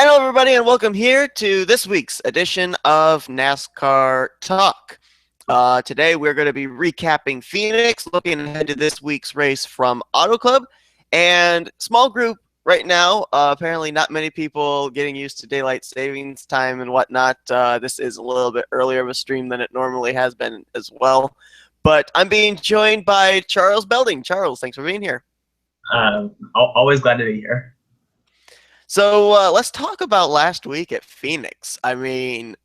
Hello, everybody, and welcome here to this week's edition of NASCAR Talk. Today, we're going to be recapping Phoenix, looking ahead to this week's race from Auto Club, and small group right now. Apparently, not many people getting used to daylight savings time and whatnot. This is a little bit earlier of a stream than it normally has been as well. But I'm being joined by Charles Belding. Charles, thanks for being here. Always glad to be here. So let's talk about last week at Phoenix. I mean,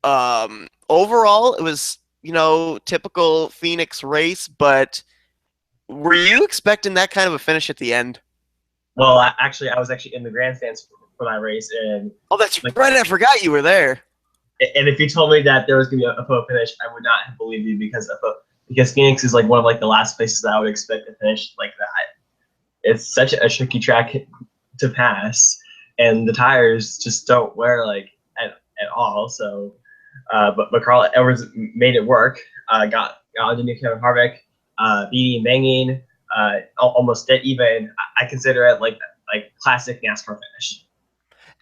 overall, it was, typical Phoenix race, but were you expecting that kind of a finish at the end? Well, I was actually in the grandstands for that race, and Oh, that's right. I forgot you were there. And if you told me that there was going to be a photo finish, I would not have believed you because Phoenix is like one of like the last places that I would expect to finish like that. It's such a tricky track to pass, and the tires just don't wear like at all. So, but Carl Edwards made it work. Got underneath Kevin Harvick, beating Mangin, almost dead even. I consider it like classic NASCAR finish.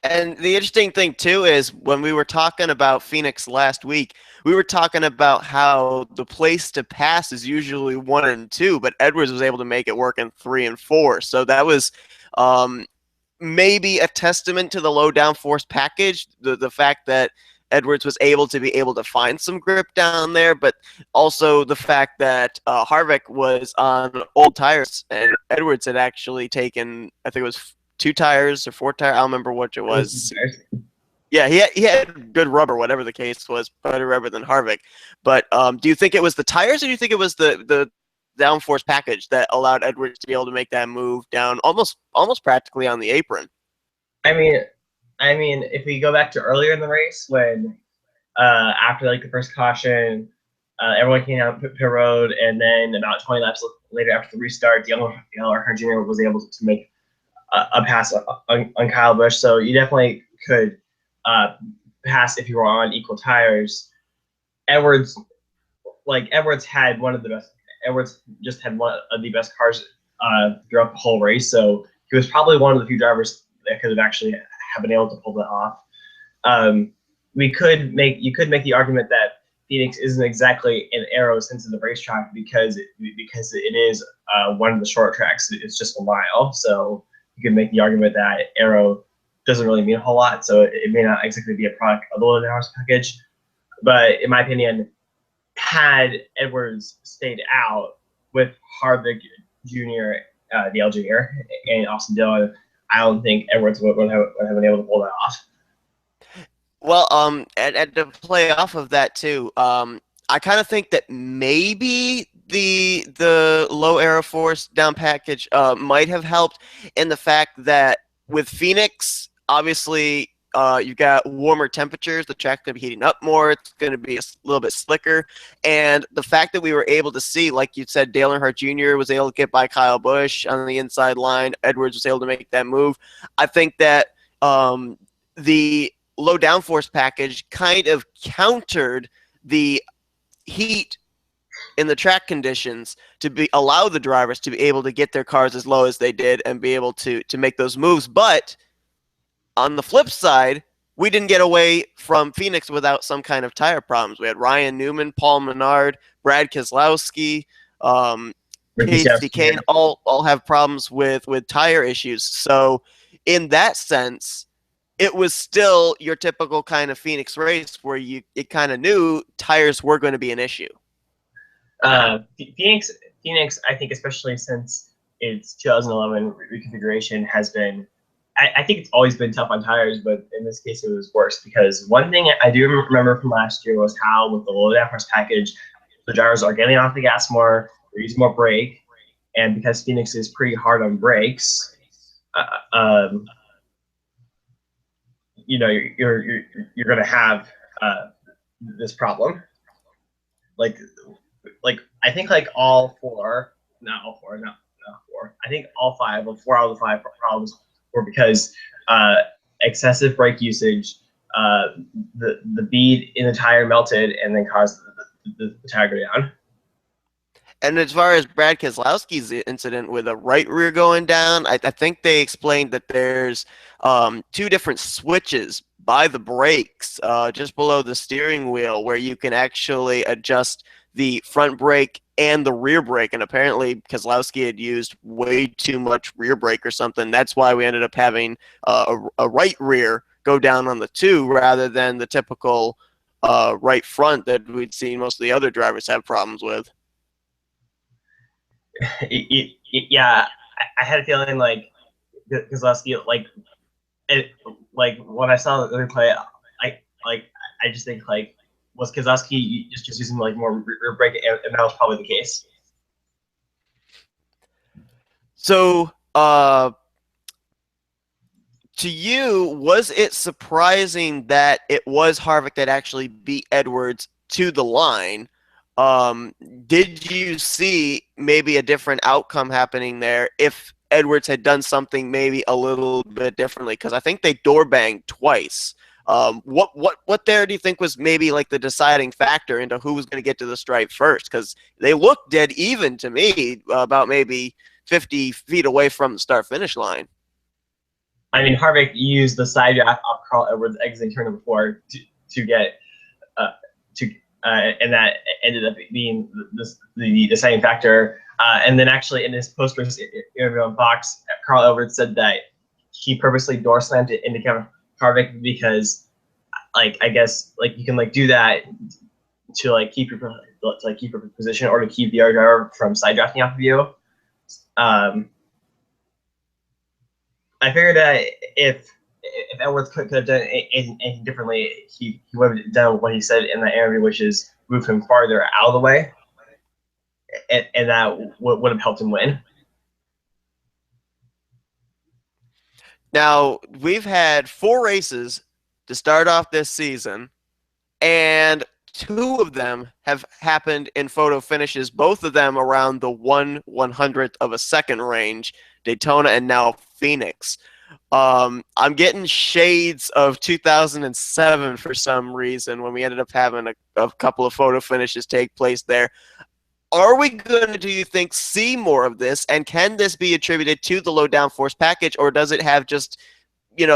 And the interesting thing, too, is when we were talking about Phoenix last week, we were talking about how the place to pass is usually 1 and 2, but Edwards was able to make it work in 3 and 4. So that was maybe a testament to the low downforce package, the fact that Edwards was able to find some grip down there, but also the fact that Harvick was on old tires and Edwards had actually taken, I think it was 2 tires or 4 tires. I don't remember which it was. Yeah, he had good rubber, whatever the case was, better rubber than Harvick. But do you think it was the tires, or do you think it was the downforce package that allowed Edwards to be able to make that move down almost practically on the apron? I mean, if we go back to earlier in the race when after like the first caution, everyone came out pit road, and then about 20 laps later after the restart, Dale Earnhardt Jr. was able to make a pass on Kyle Busch. So you definitely could pass if you were on equal tires. Edwards had one of the best. Edwards just had one of the best cars throughout the whole race. So he was probably one of the few drivers that could have actually have been able to pull that off. You could make the argument that Phoenix isn't exactly an aero-sensitive racetrack because it is one of the short tracks. It's just a mile, so you could make the argument that aero doesn't really mean a whole lot, so it may not exactly be a product of the low downforce package. But in my opinion, had Edwards stayed out with Harvick Jr., Dale Jr., and Austin Dillon, I don't think Edwards would have been able to pull that off. Well, and to play off of that too, I kind of think that maybe the low aero force down package might have helped in the fact that with Phoenix, obviously, you've got warmer temperatures. The track's going to be heating up more. It's going to be a little bit slicker. And the fact that we were able to see, like you said, Dale Earnhardt Jr. was able to get by Kyle Busch on the inside line. Edwards was able to make that move. I think that the low downforce package kind of countered the heat in the track conditions to allow the drivers to be able to get their cars as low as they did and be able to make those moves. But on the flip side, we didn't get away from Phoenix without some kind of tire problems. We had Ryan Newman, Paul Menard, Brad Keselowski, Casey Kane all have problems with tire issues. So in that sense, it was still your typical kind of Phoenix race where you kind of knew tires were going to be an issue. Phoenix, I think, especially since its 2011 reconfiguration, has been. I think it's always been tough on tires, but in this case, it was worse because one thing I do remember from last year was how with the low downforce package, the drivers are getting off the gas more, they're using more brake, and because Phoenix is pretty hard on brakes, you're going to have this problem. Like I think like all four. I think all 5 of 4 out of the 5 problems were because excessive brake usage, the bead in the tire melted and then caused the tire to go down. And as far as Brad Keselowski's incident with a right rear going down, I think they explained that there's two different switches by the brakes just below the steering wheel where you can actually adjust the front brake and the rear brake. And apparently Keselowski had used way too much rear brake or something. That's why we ended up having a right rear go down on the two rather than the typical right front that we'd seen most of the other drivers have problems with. Yeah, I had a feeling like Kozlowski, it, like when I saw the replay, I like I just think like was Kozlowski just using like more rear brake, and that was probably the case. So, to you, was it surprising that it was Harvick that actually beat Edwards to the line? Um, did you see maybe a different outcome happening there if Edwards had done something maybe a little bit differently? Because I think they door banged twice. What there do you think was maybe like the deciding factor into who was going to get to the stripe first? Because they looked dead even to me, about maybe 50 feet away from the start finish line. I mean, Harvick used the side draft off Carl Edwards' exiting turn number 4 to get uh, to and that ended up being the deciding factor. And then actually in his post race interview on Fox, Carl Edwards said that he purposely door slammed it into Kevin Harvick because, like, I guess like you can like do that to like keep your position or to keep the other driver from side drafting off of you. Um, I figured that if Edwards could have done anything differently, he would have done what he said in the interview, which is move him farther out of the way, and that would have helped him win. Now, we've had 4 races to start off this season, and 2 of them have happened in photo finishes, both of them around the 1/100th of a second range, Daytona and now Phoenix. I'm getting shades of 2007 for some reason when we ended up having a couple of photo finishes take place there. Are we going to, do you think, see more of this? And can this be attributed to the low downforce package, or does it have just,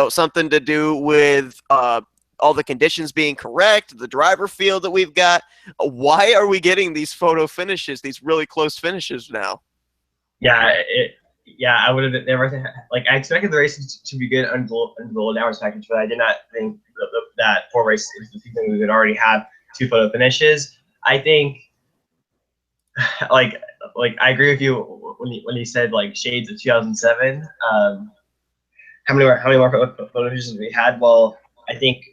something to do with all the conditions being correct, the driver field that we've got? Why are we getting these photo finishes, these really close finishes now? Yeah, I would have never like I expected the races to be good under the low downforce package, but I did not think that 4 races into the season we would already have 2 photo finishes. I think like I agree with you when you said like shades of 2007. How many more photo finishes we had? Well, I think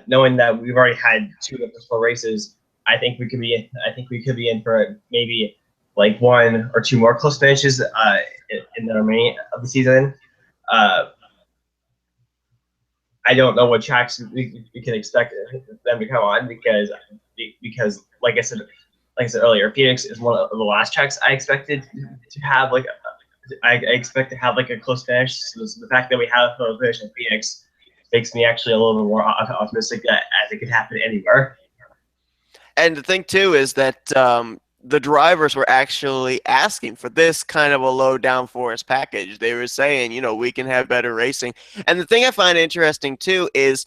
knowing that we've already had 2 of those 4 races, I think we could be in for maybe like 1 or 2 more close finishes in the remaining of the season. Uh, I don't know what tracks we can expect them to come on because like I said earlier, Phoenix is one of the last tracks I expected to have like I expect to have like a close finish. So the fact that we have a close finish in Phoenix makes me actually a little bit more optimistic that as it could happen anywhere. And the thing too is that the drivers were actually asking for this kind of a low downforce package. They were saying, we can have better racing. And the thing I find interesting too is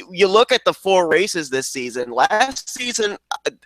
you look at the 4 races this season. Last season,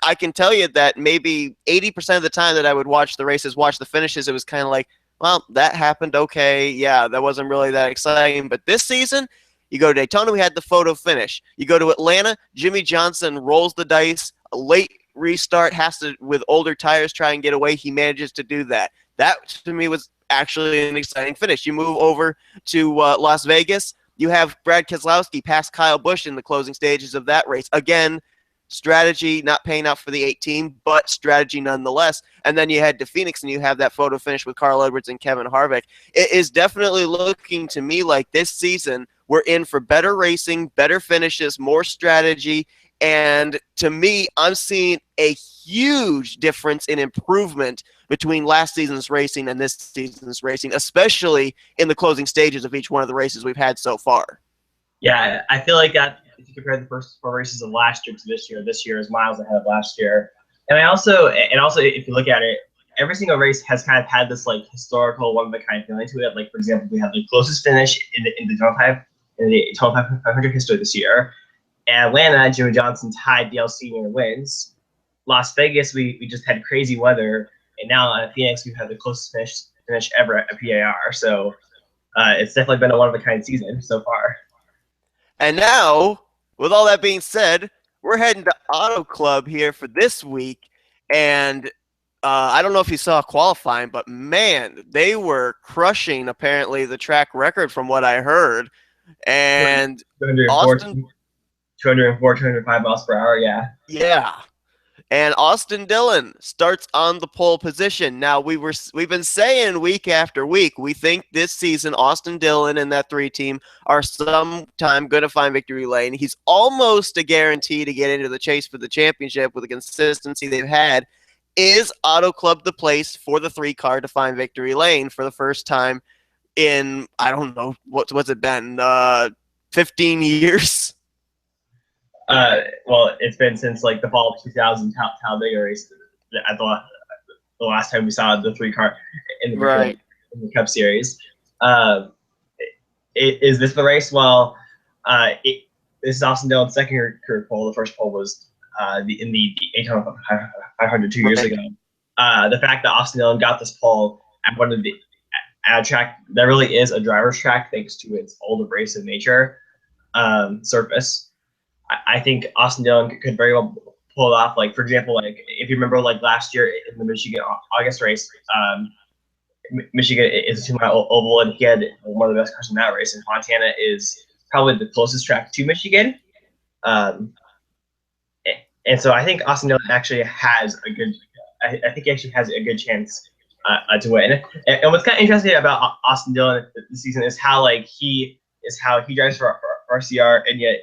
I can tell you that maybe 80% of the time that I would watch the races, watch the finishes, it was kind of like, well, that happened. Okay. Yeah, that wasn't really that exciting. But this season, you go to Daytona, we had the photo finish. You go to Atlanta, Jimmy Johnson rolls the dice, a late restart, has to, with older tires, try and get away. He manages to do that. That, to me, was actually an exciting finish. You move over to Las Vegas, you have Brad Keselowski pass Kyle Busch in the closing stages of that race. Again, strategy not paying out for the 18, but strategy nonetheless. And then you head to Phoenix and you have that photo finish with Carl Edwards and Kevin Harvick. It is definitely looking to me like this season we're in for better racing, better finishes, more strategy. And to me, I'm seeing a huge difference in improvement between last season's racing and this season's racing, especially in the closing stages of each one of the races we've had so far. Yeah, I feel like that if you compare the first 4 races of last year to this year is miles ahead of last year. And also if you look at it, every single race has kind of had this like historical one of a kind feeling to it. Like for example, we have the closest finish in the 500 history this year. Atlanta, Joey Johnson tied Dale Senior wins. Las Vegas, we just had crazy weather, and now at Phoenix we've had the closest finish ever at PAR. So it's definitely been a one of a kind season so far. And now, with all that being said, we're heading to Auto Club here for this week. And I don't know if you saw qualifying, but man, they were crushing apparently the track record from what I heard. And 204, Austin, 204, 205 miles per hour. Yeah. yeah. And Austin Dillon starts on the pole position. Now we've been saying week after week we think this season Austin Dillon and that 3 team are sometime going to find victory lane. He's almost a guarantee to get into the chase for the championship with the consistency they've had. Is Auto Club the place for the 3 car to find victory lane for the first time in, I don't know, what's it been, 15 years? Well, it's been since like the fall of 2000 Talladega race at the last time we saw the 3 car in Right. in the Cup Series. Is this the race? Well, this is Austin Dillon's second career pole. The first pole was in the Daytona 500 2 years Right. ago. The fact that Austin Dillon got this pole at one of the at a track that really is a driver's track thanks to its old abrasive nature surface. I think Austin Dillon could very well pull it off. Like for example, like if you remember, like last year in the Michigan August race, Michigan is a 2 mile oval, and he had one of the best cars in that race. And Fontana is probably the closest track to Michigan. Um, and so I think Austin Dillon actually has a good. I think he actually has a good chance to win. And what's kind of interesting about Austin Dillon this season is how he drives for RCR, and yet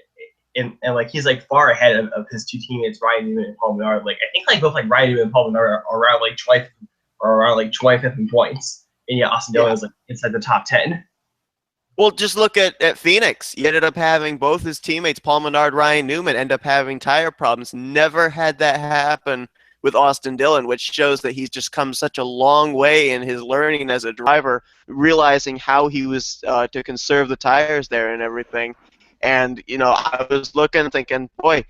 and like he's like far ahead of his 2 teammates Ryan Newman and Paul Menard. Like I think like both like Ryan Newman and Paul Menard are around like 25th in points, and yet Austin Dillon Yeah. is like inside the top 10. Well, just look at Phoenix. He ended up having both his teammates, Paul Menard, Ryan Newman, end up having tire problems. Never had that happen with Austin Dillon, which shows that he's just come such a long way in his learning as a driver, realizing how he was to conserve the tires there and everything. And, I was looking thinking, boy,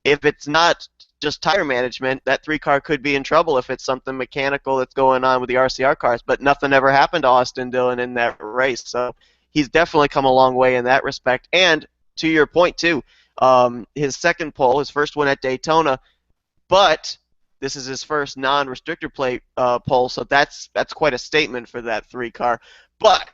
if it's not just tire management, that 3 car could be in trouble if it's something mechanical that's going on with the RCR cars. But nothing ever happened to Austin Dillon in that race. So he's definitely come a long way in that respect. And to your point, too, his second pole, his first one at Daytona, but this is his first non-restrictor plate pole, so that's quite a statement for that 3 car. But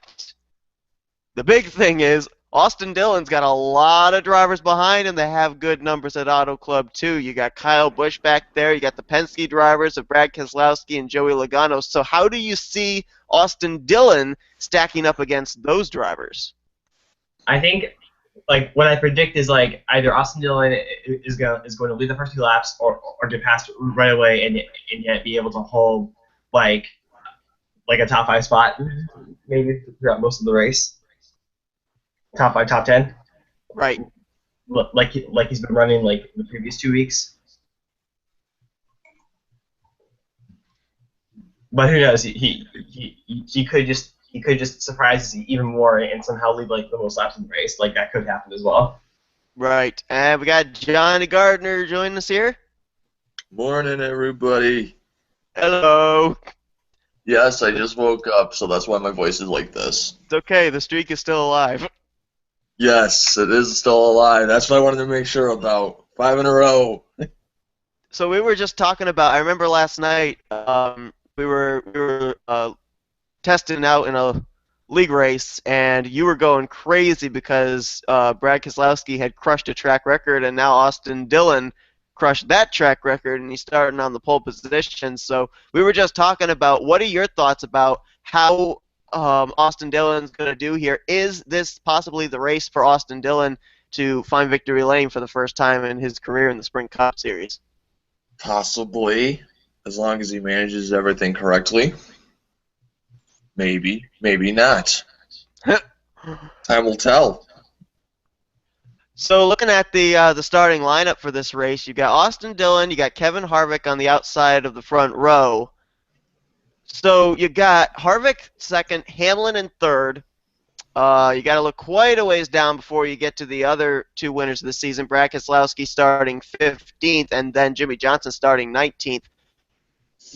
the big thing is Austin Dillon's got a lot of drivers behind him that have good numbers at Auto Club too. You got Kyle Busch back there. You got the Penske drivers of Brad Keselowski and Joey Logano. So how do you see Austin Dillon stacking up against those drivers? I think like what I predict is like either Austin Dillon is going to lead the first 2 laps or get past right away and yet be able to hold like a top 5 spot maybe throughout most of the race. Top 5, top 10. Right. Like he's been running like the previous 2 weeks. But who knows? He could just surprise us even more and somehow lead like the most laps in the race. Like that could happen as well. Right. And we got Johnny Gardner joining us here. Morning, everybody. Hello. Yes, I just woke up, so that's why my voice is like this. It's okay. The streak is still alive. Yes, it is still alive. That's what I wanted to make sure about. 5 in a row. So we were just talking about. I remember last night. We were testing out in a league race, and you were going crazy because Brad Keselowski had crushed a track record, and now Austin Dillon crushed that track record, and he's starting on the pole position. So we were just talking about what are your thoughts about how Austin Dillon's going to do here? Is this possibly the race for Austin Dillon to find victory lane for the first time in his career in the Sprint Cup Series? Possibly, as long as he manages everything correctly. Maybe, maybe not. Time will tell. So looking at the starting lineup for this race, you got Austin Dillon, you got Kevin Harvick on the outside of the front row. So you got Harvick second, Hamlin in third. You got to look quite a ways down before you get to the other two winners of the season. Brad Keselowski starting 15th, and then Jimmy Johnson starting 19th.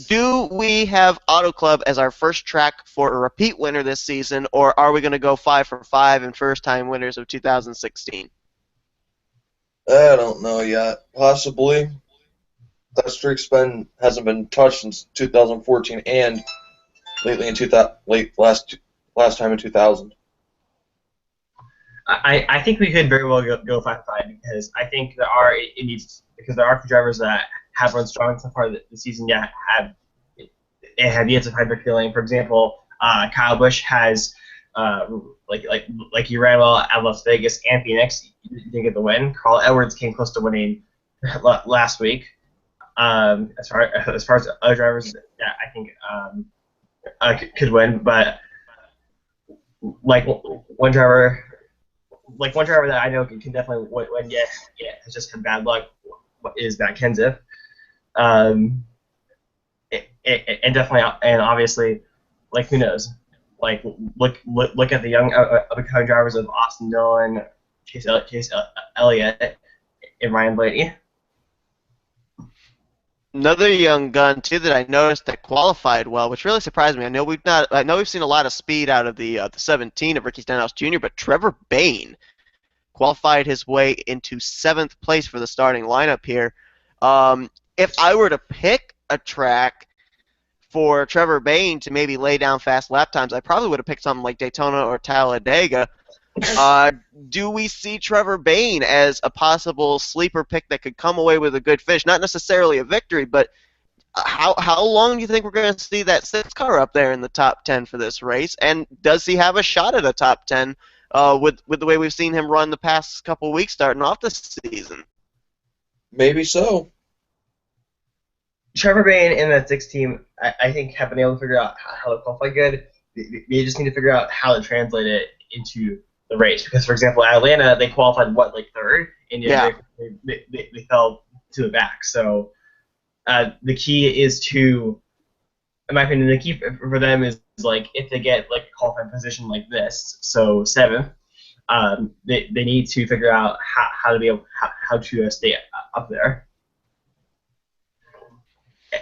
Do we have Auto Club as our first track for a repeat winner this season, or are we going to go 5 for 5 and first-time winners of 2016? I don't know yet. Possibly. That streak's hasn't been touched since 2014 and lately in 2000, last time in 2000. I think we could very well go 5-5 because I think there are drivers that have run strong so far the season yet have yet to find their feeling. For example, Kyle Busch has like he ran well at Las Vegas and Phoenix. He didn't get the win. Carl Edwards came close to winning last week. As far as other drivers that I think could win, but like one driver. Like one driver that I know can definitely win. Yeah, it's just had bad luck. Is Matt Kenseth, and definitely, and obviously, like who knows? Like look at the young upcoming drivers of Austin Dillon, Chase Elliott, and Ryan Blaney. Another young gun too that I noticed that qualified well, which really surprised me. I know we've seen a lot of speed out of the 17 of Ricky Stenhouse Jr., but Trevor Bayne qualified his way into 7th place for the starting lineup here. If I were to pick a track for Trevor Bayne to maybe lay down fast lap times, I probably would have picked something like Daytona or Talladega. Do we see Trevor Bayne as a possible sleeper pick that could come away with a good finish? Not necessarily a victory, but how long do you think we're going to see that 6 car up there in the top 10 for this race? And does he have a shot at a top 10 with the way we've seen him run the past couple weeks starting off the season? Maybe so. Trevor Bayne and that 6 team, I think, have been able to figure out how to qualify good. They just need to figure out how to translate it into the race. Because, for example, Atlanta, they qualified, third? And yeah. They fell to the back. So the key is to, in my opinion, the key for them is, if they get, a qualifying position like this, so 7th, they need to figure out how to stay up there.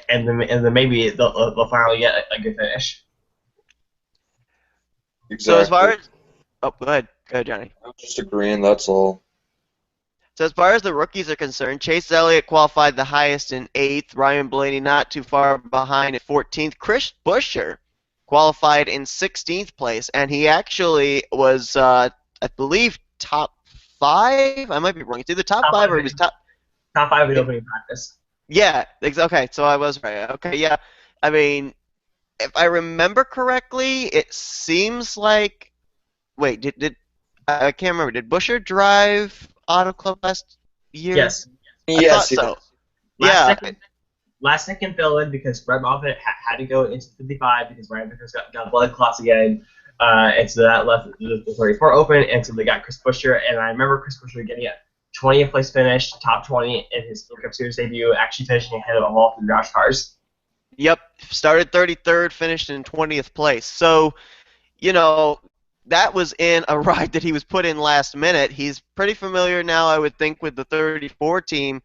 And then maybe they'll finally get a good finish. Exactly. So as far as go ahead, Johnny. I'm just agreeing. That's all. So as far as the rookies are concerned, Chase Elliott qualified the highest in 8th. Ryan Blaney not too far behind at 14th. Chris Buescher qualified in 16th place, and he actually was, I believe, top 5. I might be wrong. It's either top 5 or he was top 5 in opening practice. Yeah, okay, so I was right. Okay, yeah. I mean, if I remember correctly, it seems like... Wait, did I can't remember. Did Buescher drive Auto Club last year? Yes. I thought so. Last second fill in because Brett Moffitt had to go into 55 because Ryan Vickers got blood clots again. And so that left the 34 open, and so they got Chris Buescher. And I remember Chris Buescher getting a 20th place finish, top 20 in his Cup Series debut, actually finishing ahead of all 3 Roush cars. Yep, started 33rd, finished in 20th place. So, that was in a ride that he was put in last minute. He's pretty familiar now, I would think, with the 34 team.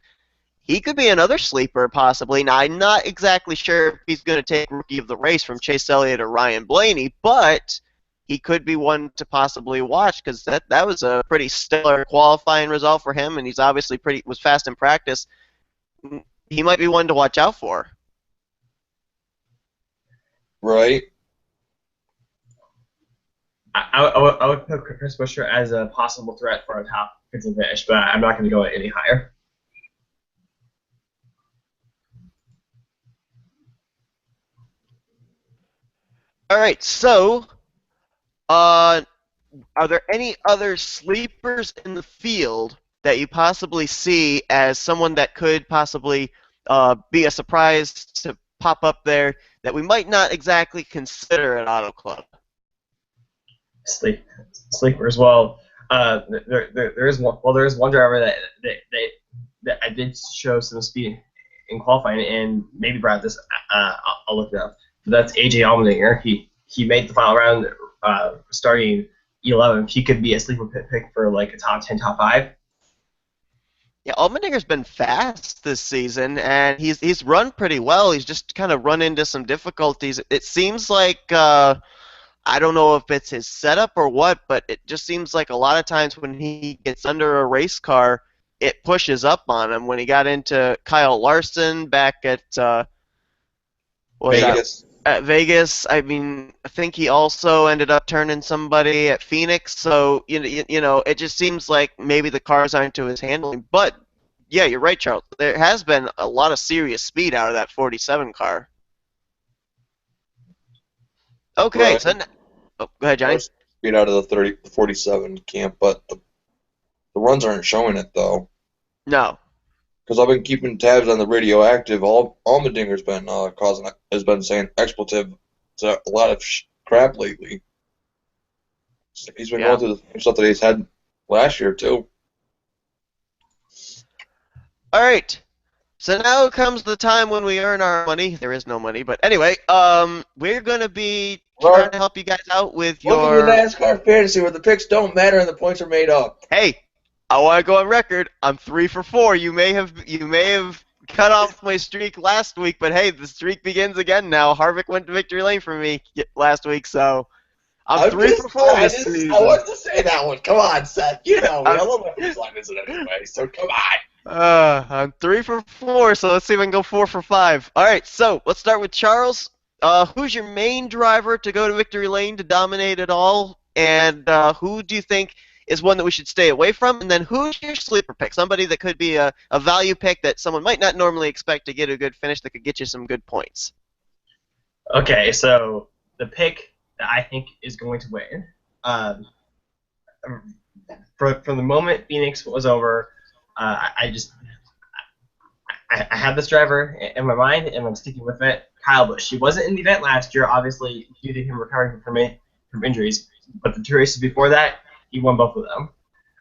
He could be another sleeper, possibly. Now, I'm not exactly sure if he's going to take Rookie of the Race from Chase Elliott or Ryan Blaney, but he could be one to possibly watch because that was a pretty stellar qualifying result for him, and he's obviously was fast in practice. He might be one to watch out for. Right. I would put Chris Buescher as a possible threat for a top 15 finish, but I'm not going to go any higher. All right, so are there any other sleepers in the field that you possibly see as someone that could possibly be a surprise to pop up there that we might not exactly consider an Auto Club? Sleepers. Well, there is one driver that I did show some speed in qualifying, and maybe Brad this I'll look it up. So that's AJ Allmendinger. He made the final round, starting 11th. He could be a sleeper pick for like a top 10, top 5. Yeah, Allmendinger's been fast this season, and he's run pretty well. He's just kind of run into some difficulties. It seems like I don't know if it's his setup or what, but it just seems like a lot of times when he gets under a race car, it pushes up on him. When he got into Kyle Larson back at what was that? Vegas. At Vegas, I mean, I think he also ended up turning somebody at Phoenix. So it just seems like maybe the cars aren't to his handling. But yeah, you're right, Charles. There has been a lot of serious speed out of that 47 car. Okay, Right. so oh, go ahead, Johnny. Most speed out of the 47 camp, but the runs aren't showing it though. No. Because I've been keeping tabs on the radioactive. Allmendinger's been has been saying expletive to a lot of crap lately. He's been Yeah. going through the same stuff that he's had last year too. All right. So now comes the time when we earn our money. There is no money, but anyway, we're gonna be trying Mark, to help you guys out with welcome to your. NASCAR fantasy where the picks don't matter and the points are made up. Hey, I want to go on record. I'm 3 for 4. You may have cut off my streak last week, but hey, the streak begins again now. Harvick went to victory lane for me last week, so I'm I'm 3 for 4 this I season. wanted to say that one. Come on, Seth. You know me. I'm, I love my first line visit anyway, so come on. I'm 3 for 4, so let's see if I can go 4 for 5. All right, so let's start with Charles. Who's your main driver to go to victory lane to dominate it all, and who do you think is one that we should stay away from? And then who's your sleeper pick? Somebody that could be a value pick that someone might not normally expect to get a good finish that could get you some good points. Okay, so the pick that I think is going to win, from the moment Phoenix was over, I had this driver in my mind, and I'm sticking with it. Kyle Busch. He wasn't in the event last year, obviously, due to him recovering from injuries. But the 2 races before that, he won both of them.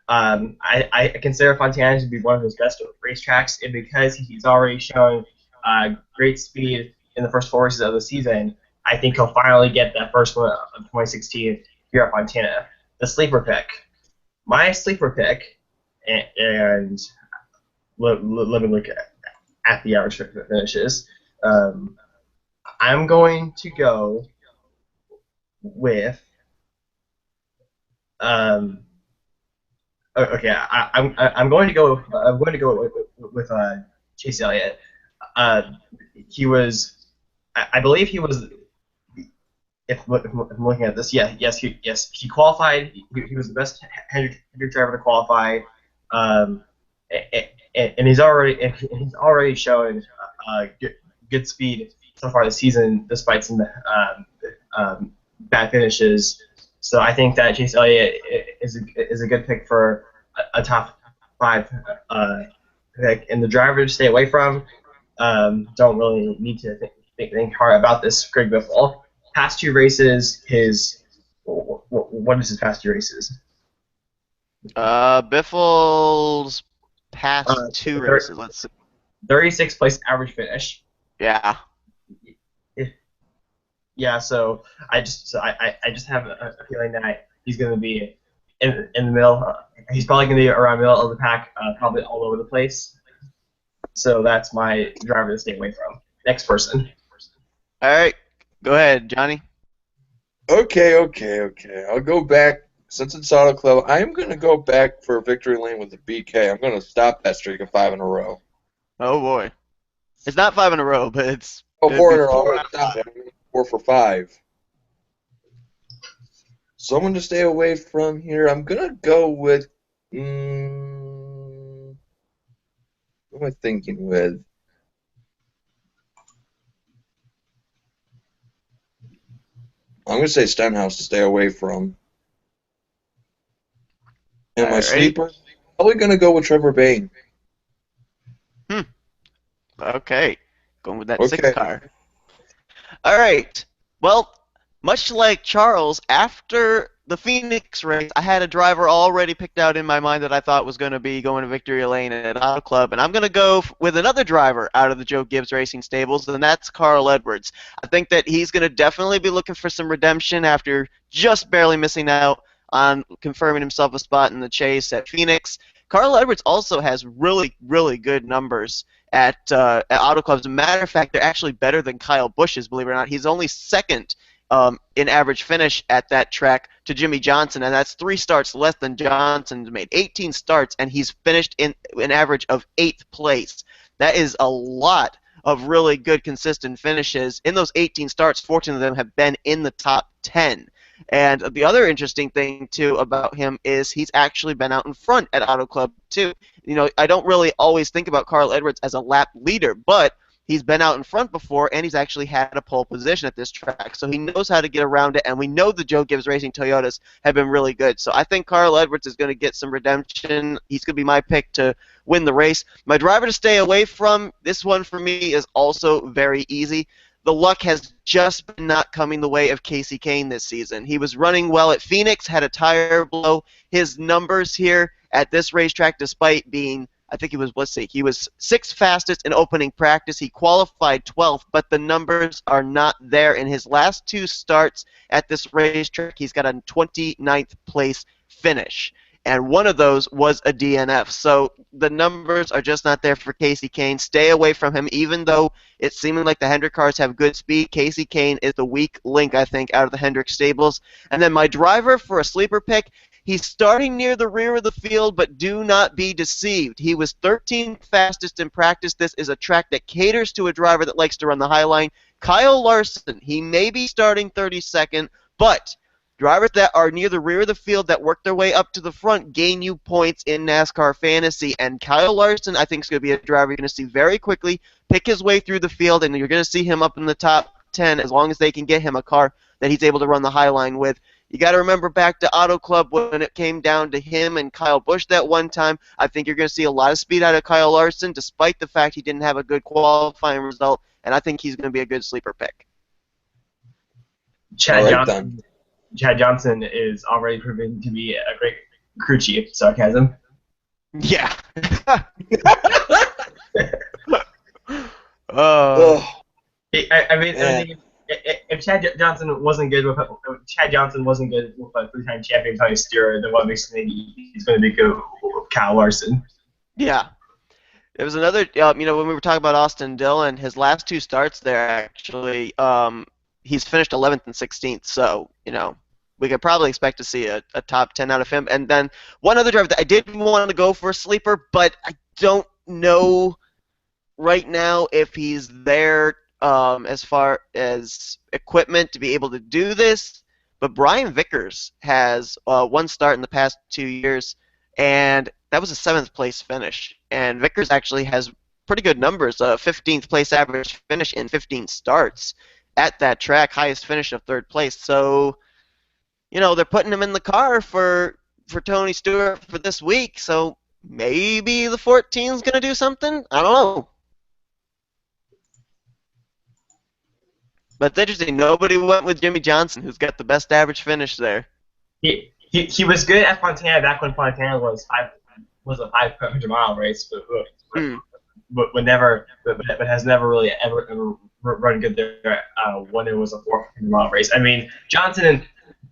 I consider Fontana to be one of his best racetracks, and because he's already shown great speed in the first 4 races of the season, I think he'll finally get that first one of 2016 here at Fontana. The sleeper pick. My sleeper pick, and let me look at the average finishes. I'm going to go with okay. I'm going to go. I'm going to go with Chase Elliott. He was, I believe he was. If I'm looking at this, he qualified. He was the best Hendrick driver to qualify, and he's already shown good speed so far this season, despite some bad finishes. So I think that Chase Elliott is a good pick for a top 5 pick, and the driver to stay away from. Don't really need to think hard about this. Greg Biffle. Past 2 races, what is his past 2 races? Biffle's past Uh, 2 races. Let's see. 36th place average finish. Yeah. Yeah, so I just have a feeling that he's going to be in the middle. He's probably going to be around the middle of the pack, probably all over the place. So that's my driver to stay away from. Next person. All right. Go ahead, Johnny. Okay. I'll go back. Since it's Auto Club, I'm going to go back for victory lane with the BK. I'm going to stop that streak of 5 in a row. Oh boy. It's not 5 in a row, but Oh, it'd 4 be in a row. I'm 4 going out to of stop 5. it. I'm going 4 for 5. Someone to stay away from here. I'm going to go with. What am I thinking with? I'm going to say Stenhouse to stay away from. And All my right. sleeper, probably going to go with Trevor Bayne. Okay. Going with that 6 Okay. car. All right. Well, much like Charles, after the Phoenix race, I had a driver already picked out in my mind that I thought was going to be going to victory lane at Auto Club, and I'm going to go with another driver out of the Joe Gibbs Racing stables, and that's Carl Edwards. I think that he's going to definitely be looking for some redemption after just barely missing out on confirming himself a spot in the chase at Phoenix. Carl Edwards also has really, really good numbers at Auto Club. As a matter of fact, they're actually better than Kyle Busch's, believe it or not. He's only second in average finish at that track to Jimmy Johnson, and that's 3 starts less than Johnson's made. 18 starts, and he's finished in an average of 8th place. That is a lot of really good, consistent finishes. In those 18 starts, 14 of them have been in the top 10. And the other interesting thing, too, about him is he's actually been out in front at Auto Club, too. You know, I don't really always think about Carl Edwards as a lap leader, but he's been out in front before, and he's actually had a pole position at this track. So he knows how to get around it, and we know the Joe Gibbs Racing Toyotas have been really good. So I think Carl Edwards is going to get some redemption. He's going to be my pick to win the race. My driver to stay away from, this one for me is also very easy. The luck has just been not coming the way of Casey Kane this season. He was running well at Phoenix, had a tire blow. His numbers here at this racetrack, despite being, I think he was, let's see, he was 6th fastest in opening practice. He qualified 12th, but the numbers are not there. In his last 2 starts at this racetrack, he's got a 29th place finish. And one of those was a DNF. So the numbers are just not there for Casey Kane. Stay away from him, even though it's seeming like the Hendrick cars have good speed. Casey Kane is the weak link, I think, out of the Hendrick stables. And then my driver for a sleeper pick, he's starting near the rear of the field, but do not be deceived. He was 13th fastest in practice. This is a track that caters to a driver that likes to run the high line. Kyle Larson, he may be starting 32nd, but drivers that are near the rear of the field that work their way up to the front gain you points in NASCAR fantasy. And Kyle Larson, I think, is going to be a driver you're going to see very quickly pick his way through the field, and you're going to see him up in the top 10 as long as they can get him a car that he's able to run the high line with. You got to remember back to Auto Club when it came down to him and Kyle Busch that one time. I think you're going to see a lot of speed out of Kyle Larson, despite the fact he didn't have a good qualifying result, and I think he's going to be a good sleeper pick. Chad Johnson is already proven to be a great crew chief. Sarcasm. Yeah. I mean, if Chad Johnson wasn't good with a 3-time champion Tony Stewart, then what makes me think he's going to be good with Kyle Larson? Yeah. There was another, when we were talking about Austin Dillon, his last 2 starts there, actually, he's finished 11th and 16th, so, we could probably expect to see a top 10 out of him. And then one other driver that I did want to go for a sleeper, but I don't know right now if he's there as far as equipment to be able to do this. But Brian Vickers has 1 start in the past 2 years, and that was a 7th place finish. And Vickers actually has pretty good numbers, a 15th place average finish in 15 starts at that track, highest finish of 3rd place. So, they're putting him in the car for Tony Stewart for this week, so maybe the 14's going to do something? I don't know. But it's interesting. Nobody went with Jimmy Johnson, who's got the best average finish there. He was good at Fontana back when Fontana was a 500-mile race, but has never really ever run good there when it was a 400-mile race. I mean, Johnson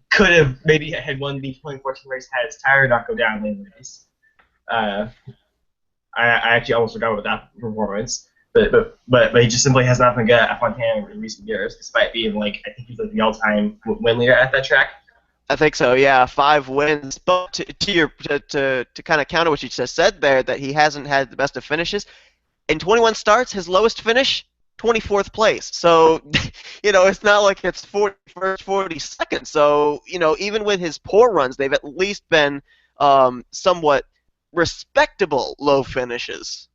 could have maybe had won the 2014 race had his tire not go down in the race. I actually almost forgot about that performance. But he just simply has not been good at Fontana in recent years, despite being I think he's the all-time win leader at that track. I think so, yeah, 5 wins. But to kind of counter what you just said there, that he hasn't had the best of finishes. In 21 starts, his lowest finish, 24th place. So, it's not like it's 41st, 42nd. So, even with his poor runs, they've at least been somewhat respectable low finishes.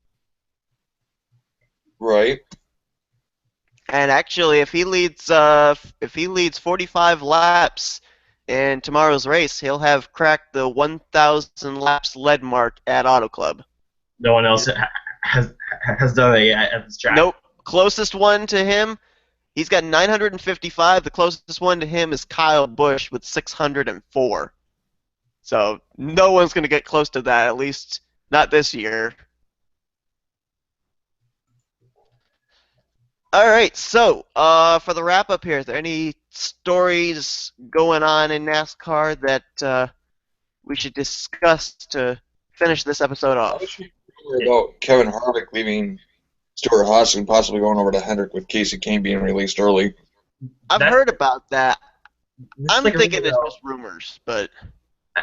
Right. And actually, if he leads 45 laps in tomorrow's race, he'll have cracked the 1,000 laps led mark at Auto Club. No one else has done it yet at this track. Nope. Closest one to him He's got 955. The closest one to him is Kyle Busch with 604. So no one's going to get close to that, at least not this year. All right, so for the wrap up here, is there any stories going on in NASCAR that we should discuss to finish this episode I was off? hearing about Kevin Harvick leaving Stuart Haas and possibly going over to Hendrick with Casey Kane being released early. I've That's heard about that. this is I'm like a rumor thinking it's though. just rumors, but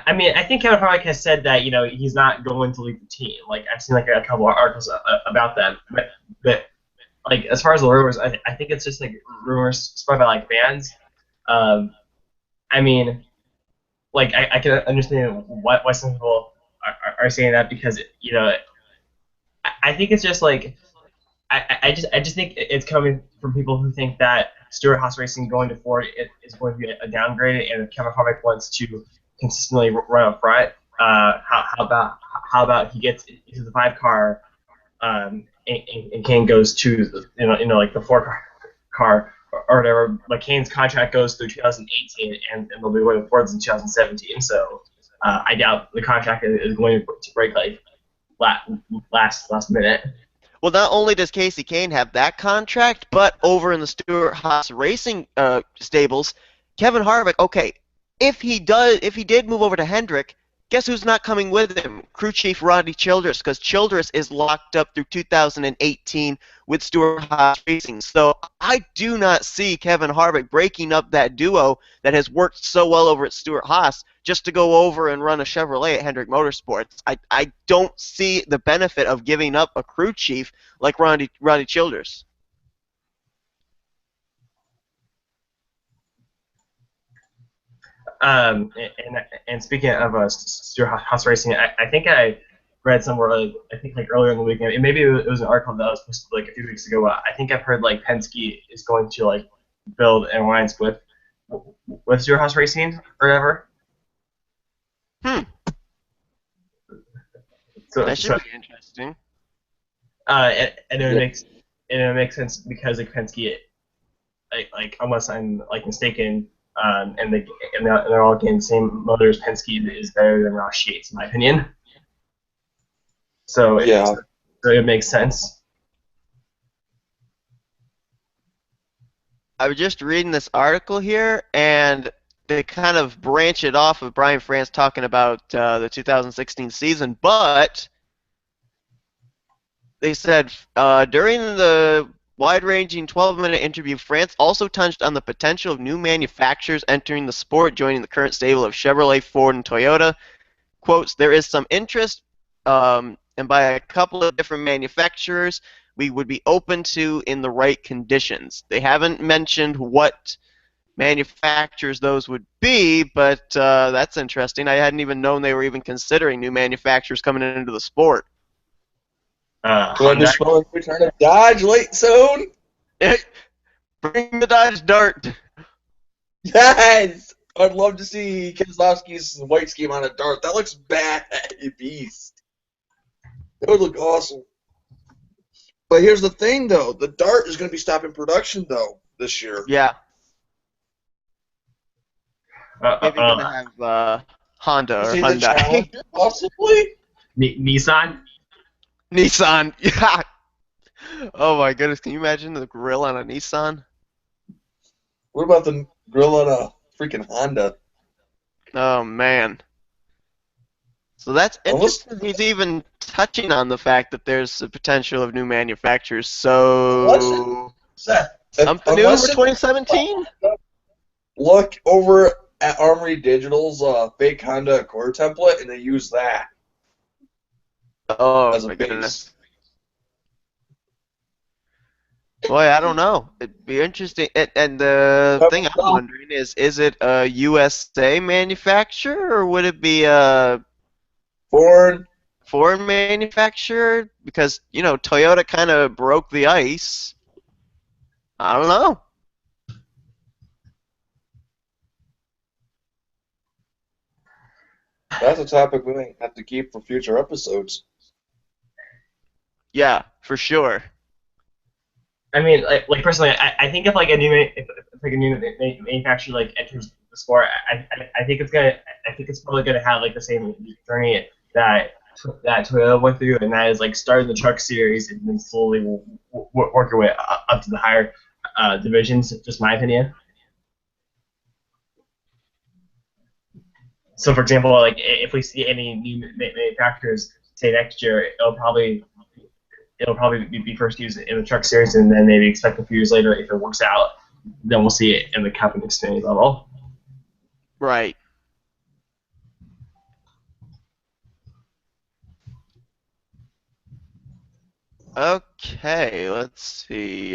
I mean, I think Kevin Harvick has said that he's not going to leave the team. Like I've seen like a couple of articles about that, but like as far as the rumors, I think it's just like rumors spread by like fans. Um, I mean, like I can understand why some people are saying that because I think it's just like I just think it's coming from people who think that Stewart Haas Racing going to Ford is going to be a downgrade, and if Kevin Harvick wants to consistently run up front, how about he gets into the 5 car, and Kane goes to like the 4 car or whatever. But Kane's contract goes through 2018, and they'll be going to Ford's in 2017. So I doubt the contract is going to break like last minute. well, not only does Casey Kane have that contract, but over in the Stewart Haas Racing stables, Kevin Harvick. Okay, if he did move over to Hendrick, guess who's not coming with him? Crew chief Rodney Childress, because Childress is locked up through 2018 with Stewart Haas Racing. So I do not see Kevin Harvick breaking up that duo that has worked so well over at Stewart Haas just to go over and run a Chevrolet at Hendrick Motorsports. I don't see the benefit of giving up a crew chief like Rodney Childress. And speaking of Stewart Haas Racing, I think I read somewhere like I think like earlier in the week, and maybe it was an article that was posted like a few weeks ago. I think I've heard like Penske is going to like build an alliance with Stewart Haas Racing or whatever. Hmm, So that should so be interesting. and Yeah. it makes sense because like Penske, like unless I'm like mistaken, and they're all getting the same motors. Penske is better than Ross Yates in my opinion. So Yeah. it makes sense. I was just reading this article here, and they kind of branch it off of Brian France talking about the 2016 season, but they said during the wide-ranging 12-minute interview, France also touched on the potential of new manufacturers entering the sport, joining the current stable of Chevrolet, Ford, and Toyota. Quotes, there is some interest, and by a couple of different manufacturers we would be open to in the right conditions. They haven't mentioned what manufacturers those would be, but that's interesting. I hadn't even known they were even considering new manufacturers coming into the sport. Do I Honda. just smell like return of Dodge late soon? Bring the Dodge Dart. Yes! I'd love to see Keselowski's white scheme on a dart. That looks bad, you beast. That would look awesome. But here's the thing, though. The dart is going to be stopping production, though, this year. Yeah, Uh, uh, maybe uh, gonna have Honda Is or he the Hyundai. challenger, possibly? Nissan. Nissan. Yeah. Oh my goodness, can you imagine the grill on a Nissan? What about the grill on a freaking Honda? Oh man. So that's Unless, interesting. He's even touching on the fact that there's a potential of new manufacturers. unless it, So Seth, something new for unless it, 2017? look over at Armory Digital's fake Honda Accord template, and they use that Oh as a my base. goodness. Boy, I don't know. It'd be interesting. And the thing I'm wondering is it a USA manufacturer or would it be a Foreign. foreign manufacturer? Because, Toyota kind of broke the ice. I don't know. That's a topic we may have to keep for future episodes. Yeah, for sure. I mean, like personally, I think if like a new if like a new manufacturer like enters the sport, I think it's gonna I think it's probably gonna have like the same journey that Toyota went through, and that is like starting the truck series and then slowly work your way up to the higher divisions. Just my opinion. So, for example, like if we see any new manufacturers say next year, it'll probably be first used in the truck series, and then maybe expect a few years later if it works out, then we'll see it in the Cup and Xfinity level. Right. Okay, let's see.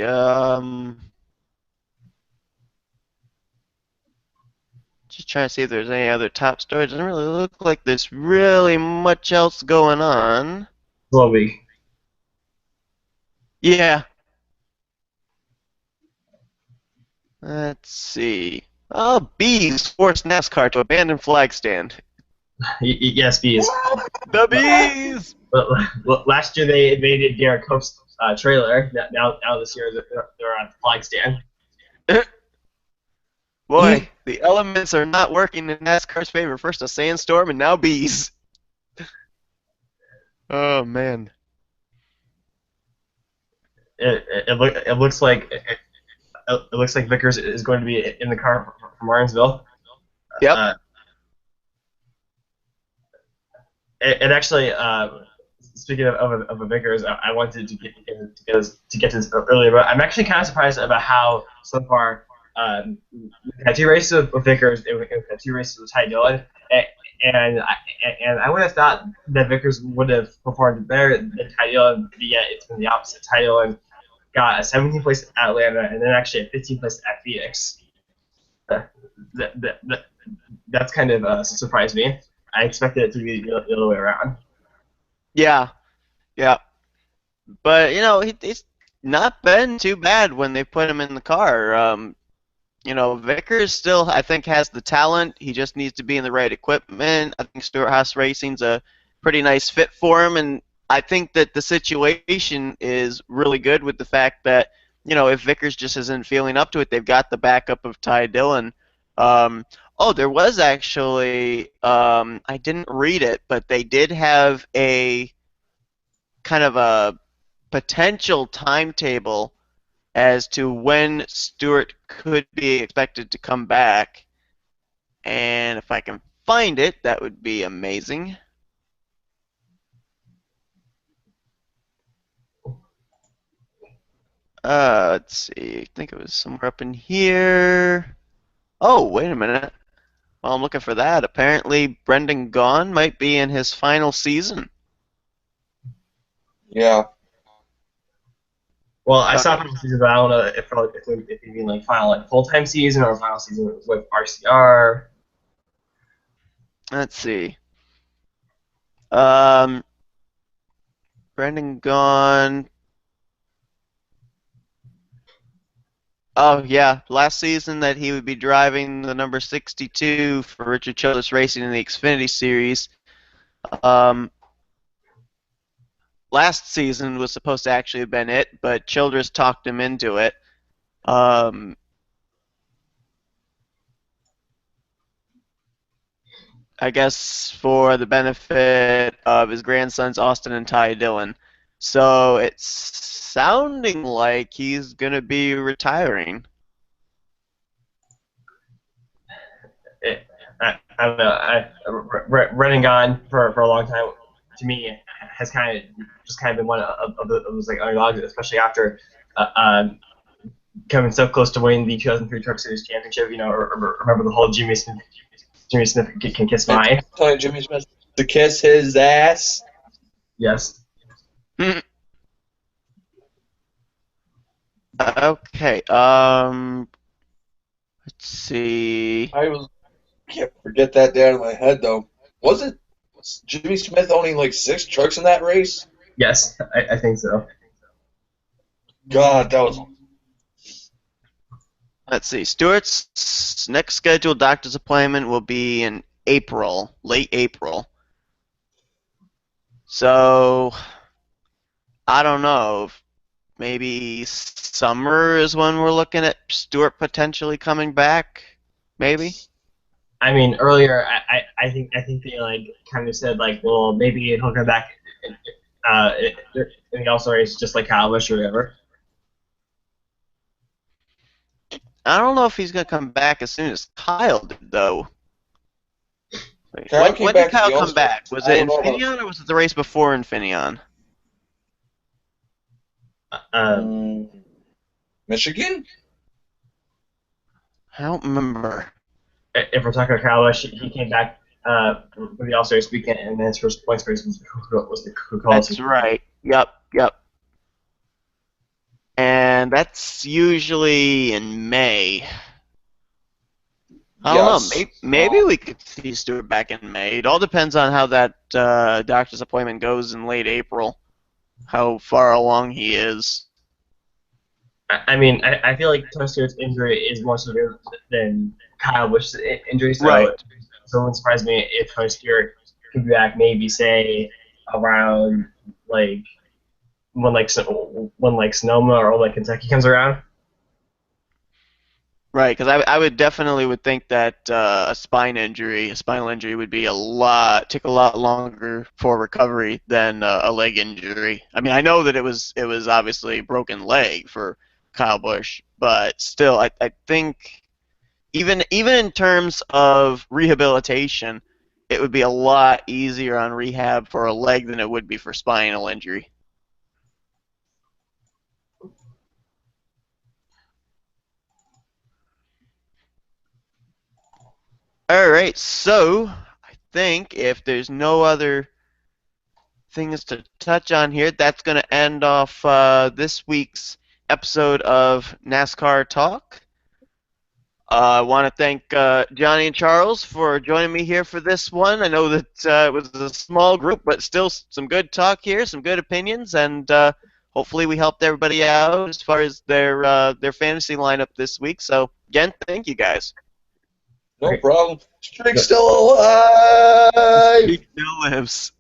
Just trying to see if there's any other top stories. Doesn't really look like there's really much else going on. Slow week. Yeah. Let's see. Oh, bees force NASCAR to abandon flag stand. Yes, bees. The bees. Last year they did Garrett Cope's trailer. Now this year they're on flag stand. Boy, the elements are not working in NASCAR's favor. First a sandstorm and now bees. Oh man. It looks like it looks like Vickers is going to be in the car from Martinsville. Yep. And actually, speaking of a Vickers, I wanted to get to this earlier, but I'm actually kind of surprised about how so far we've had two races with Vickers and we've had two races with Ty Dillon, and I, and I would have thought that Vickers would have performed better than Ty Dillon, but yet it's been the opposite. Ty Dillon got a 17th place at Atlanta and then actually a 15th place at Phoenix. That, that, that's kind of surprised me. I expected it to be the other way around. Yeah. Yeah. But he's not been too bad when they put him in the car. Vickers still, I think, has the talent. He just needs to be in the right equipment. I think Stewart Haas Racing's a pretty nice fit for him, and I think that the situation is really good with the fact that, if Vickers just isn't feeling up to it, they've got the backup of Ty Dillon. There was actually, I didn't read it, but they did have a kind of a potential timetable as to when Stewart could be expected to come back. And if I can find it, that would be amazing. Let's see. I think it was somewhere up in here. Oh, wait a minute. While I'm looking for that, apparently Brendan Gaughan might be in his final season. Yeah. Well, I saw final season, but I don't know if you mean like final like full time season or final season with RCR. Let's see. Um, Brendan Gaughan. Oh yeah, last season that he would be driving the number 62 for Richard Childress Racing in the Xfinity Series. Um, Last season was supposed to actually have been it, but Childress talked him into it. Um, I guess for the benefit of his grandsons Austin and Ty Dillon. So it's sounding like he's gonna be retiring. I don't know. Running Gone for a long time to me has kind of been one of those like underdogs, especially after coming so close to winning the 2003 Truck Series championship. Remember the whole Jimmy Smith can kiss And my. telling Jimmy Smith to kiss his ass. Yes. Okay. Let's see. Can't forget that down in my head though. Was Jimmy Smith owning like 6 trucks in that race? Yes, I think so. God, that was. Let's see. Stewart's next scheduled doctor's appointment will be in April, late April. So I don't know. maybe summer is when we're looking at Stewart potentially coming back. Maybe. I mean, earlier I think they like kind of said like, well, maybe he'll come back uh, in the All Star race just like Kyle Busch or whatever. I don't know if he's gonna come back as soon as Kyle did, though. Wait, Kyle came when did back to Kyle the come All-Star. back? Was I it don't know about. Infineon or was it the race before Infineon? Uh, Mm, Michigan? I don't remember. if we're talking about Kyle Busch, he came back for the All Star race weekend, and then his first points race was the That's quality. right. Yep, yep. And that's usually in May. I don't know. Yes. Maybe we could see Stewart back in May. It all depends on how that doctor's appointment goes in late April. How far along he is. I mean, I feel like Tony Stewart's injury is more severe than Kyle Busch's injury, Right. so it wouldn't surprise me if Tony Stewart could be back maybe say around like when Sonoma or like Kentucky comes around. Right, because I would definitely would think that a spinal injury would be take a lot longer for recovery than a leg injury. I mean, I know that it was obviously a broken leg for Kyle Busch, but still, I think even in terms of rehabilitation, it would be a lot easier on rehab for a leg than it would be for spinal injury. All right, so I think if there's no other things to touch on here, that's going to end off this week's episode of NASCAR Talk. I want to thank Johnny and Charles for joining me here for this one. I know that it was a small group, but still some good talk here, some good opinions, and hopefully we helped everybody out as far as their fantasy lineup this week. So again, thank you guys. No Okay. problem. Streak's still alive. Streak still lives.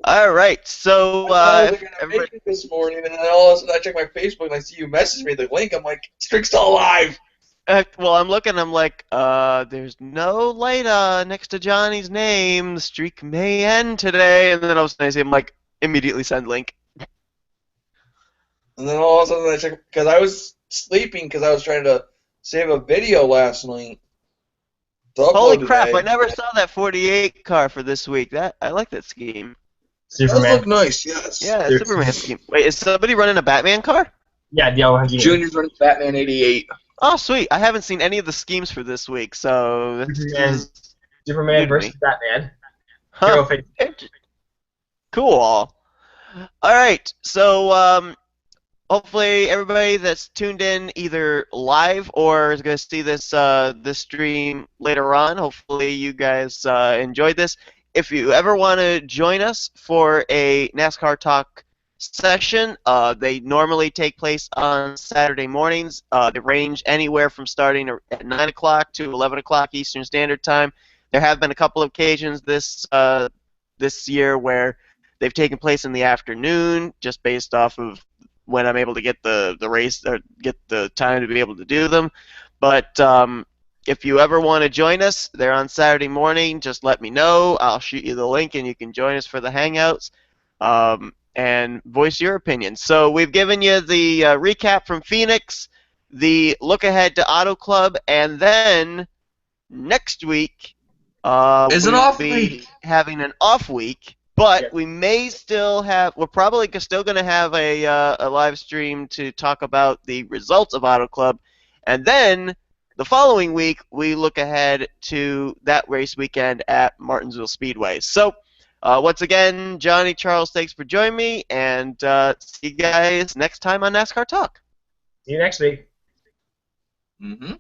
All right, so I thought I was gonna everybody. make it this morning, and then all of a sudden I check my Facebook and I see you message me the link. I'm like, Streak's still alive. Well, I'm looking. I'm like, there's no light next to Johnny's name. The streak may end today, and then I was nice. I'm like, immediately send link. And then all of a sudden I check because I was sleeping because I was trying to save a video last night to Holy upload crap! I today. never saw that 48 car for this week. That I like that scheme. It does Superman. look nice, yes. Yeah, Dude. Superman scheme. Wait, is somebody running a Batman car? Yeah, the L100. Junior's running Batman 88. Oh, sweet! I haven't seen any of the schemes for this week, so this Superman. is new Superman to versus me. Batman. Huh? Hero face. Cool. All right, so hopefully everybody that's tuned in either live or is going to see this stream later on. Hopefully you guys enjoyed this. If you ever want to join us for a NASCAR Talk session, they normally take place on Saturday mornings. They range anywhere from starting at 9 o'clock to 11 o'clock Eastern Standard Time. There have been a couple of occasions this year where they've taken place in the afternoon, just based off of when I'm able to get the race or get the time to be able to do them. But if you ever want to join us, they're on Saturday morning. Just let me know. I'll shoot you the link, and you can join us for the hangouts and voice your opinion. So we've given you the recap from Phoenix, the look ahead to Auto Club, and then next week Is an we will off be week. having an off week, but Yes. we may still have. We're probably still going to have a live stream to talk about the results of Auto Club, and then the following week we look ahead to that race weekend at Martinsville Speedway. So. Once again, Johnny, Charles, thanks for joining me, and see you guys next time on NASCAR Talk. See you next week. Mm-hmm.